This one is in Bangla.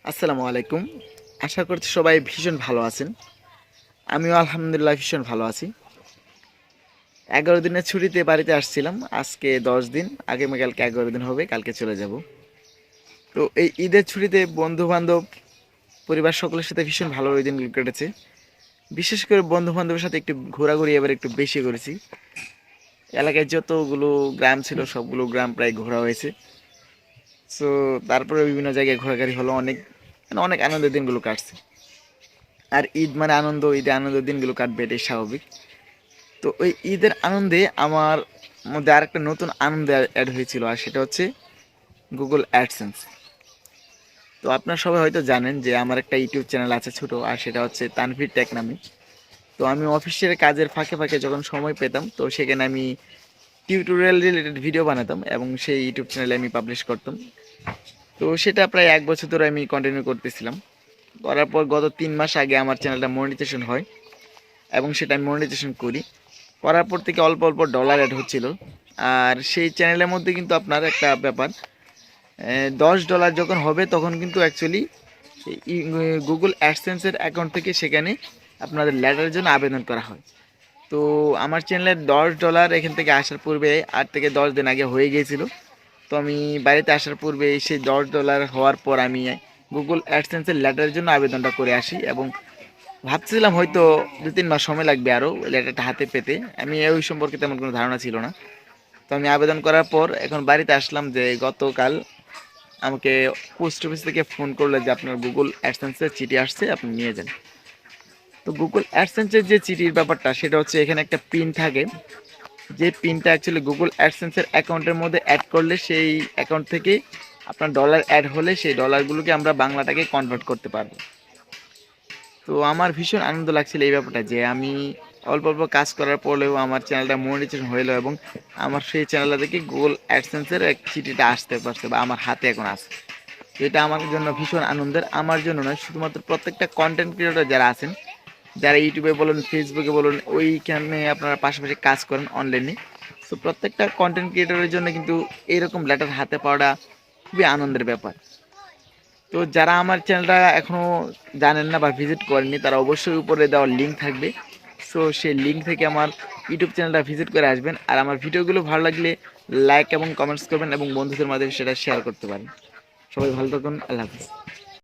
আসসালামু আলাইকুম। আশা করছি সবাই ভীষণ ভালো আছেন। আমিও আলহামদুলিল্লাহ ভীষণ ভালো আছি। 11 দিনের ছুটিতে বাড়িতে আসছিলাম। আজকে 10 দিন, আগামীকালকে 11 দিন হবে, কালকে চলে যাব। তো এই ঈদের ছুটিতে বন্ধু-বান্ধব, পরিবার সকলের সাথে ভীষণ ভালো ওই দিনগুলো কেটেছে। বিশেষ করে বন্ধু-বান্ধবের সাথে একটু ঘোরাঘুরি এবার একটু বেশি করেছি। এলাকায় যতগুলো গ্রাম ছিল সবগুলো গ্রাম প্রায় ঘোরা হয়েছে। সো তারপরে বিভিন্ন জায়গায় ঘোরাঘুরি হলো, অনেক আনন্দের দিনগুলো কাটছে। আর ঈদ মানে আনন্দ, ঈদে আনন্দের দিনগুলো কাটবে, এটাই স্বাভাবিক। তো ওই ঈদের আনন্দে আমার মধ্যে আরেকটা নতুন আনন্দ অ্যাড হয়েছিল, আর সেটা হচ্ছে গুগল অ্যাডসেন্স। তো আপনারা সবাই হয়তো জানেন যে আমার একটা ইউটিউব চ্যানেল আছে ছোট, আর সেটা হচ্ছে তানভীর টেক নামে। তো আমি অফিসের কাজের ফাঁকে ফাঁকে যখন সময় পেতাম, তো সেখানে আমি টিউটোরিয়াল রিলেটেড ভিডিও বানাতাম এবং সেই ইউটিউব চ্যানেলে আমি পাবলিশ করতাম। তো সেটা প্রায় 1 বছর ধরে আমি কন্টিনিউ করতেছিলাম। করার পর গত 3 মাস আগে আমার চ্যানেলটা মনিটাইজেশন হয় এবং সেটা আমি মনিটাইজেশন করি। করার পর থেকে অল্প অল্প ডলার অ্যাড হচ্ছিল। আর সেই চ্যানেলের মধ্যে কিন্তু আপনার একটা ব্যাপার, $10 যখন হবে তখন কিন্তু অ্যাকচুয়ালি গুগল অ্যাডসেন্সের অ্যাকাউন্ট থেকে সেখানে আপনাদের ল্যাডারের জন্য আবেদন করা হয়। তো আমার চ্যানেলের $10 এখান থেকে আসার পূর্বে 8 থেকে 10 দিন আগে হয়ে গিয়েছিল। তো আমি বাড়িতে আসার পূর্বে সেই $10 হওয়ার পর আমি গুগল অ্যাডসেন্সের ল্যাডারের জন্য আবেদনটা করে আসি এবং ভাবছিলাম হয়তো 2-3 মাস সময় লাগবে আরও লেটারটা হাতে পেতে। আমি ওই সম্পর্কে তেমন কোনো ধারণা ছিল না। তো আমি আবেদন করার পর এখন বাড়িতে আসলাম যে গতকাল আমাকে পোস্ট অফিস থেকে ফোন করলো যে আপনার গুগল অ্যাডসেন্সের চিঠি আসছে, আপনি নিয়ে যান। তো গুগল অ্যাডসেন্সের যে চিঠির ব্যাপারটা সেটা হচ্ছে এখানে একটা পিন থাকে, যে পিনটা অ্যাকচুয়ালি গুগল অ্যাডসেন্সের অ্যাকাউন্টের মধ্যে অ্যাড করলে সেই অ্যাকাউন্ট থেকে আপনার ডলার অ্যাড হলে সেই ডলারগুলোকে আমরা বাংলাটাকে কনভার্ট করতে পারবো। তো আমার ভীষণ আনন্দ লাগছিল এই ব্যাপারটা যে আমি অল্প অল্প কাজ করার পরেও আমার চ্যানেলটা মনিটাইজেশন হলো এবং আমার সেই চ্যানেলটা থেকে গুগল অ্যাডসেন্সের এক চিঠিটা আসতে পারছে বা আমার হাতে এখন আছে। তো এটা আমার জন্য ভীষণ আনন্দের, আমার জন্য নয়, শুধুমাত্র প্রত্যেকটা কন্টেন্ট ক্রিয়েটর যারা আছেন, যারা ইউটিউবে বলুন, ফেসবুকে বলুন, ওইখানে আপনারা পাশাপাশি কাজ করেন অনলাইনে, তো প্রত্যেকটা কন্টেন্ট ক্রিয়েটরের জন্য কিন্তু এইরকম লেটার হাতে পাওয়াটা খুবই আনন্দের ব্যাপার। তো যারা আমার চ্যানেলটা এখনও জানেন না বা ভিজিট করেননি, তারা অবশ্যই উপরে দেওয়ার লিঙ্ক থাকবে। সো সেই লিঙ্ক থেকে আমার ইউটিউব চ্যানেলটা ভিজিট করে আসবেন। আর আমার ভিডিওগুলো ভালো লাগলে লাইক এবং কমেন্টস করবেন এবং বন্ধুদের মাঝে সেটা শেয়ার করতে পারেন। সবাই ভালো থাকুন, আল্লাহ হাফিজ।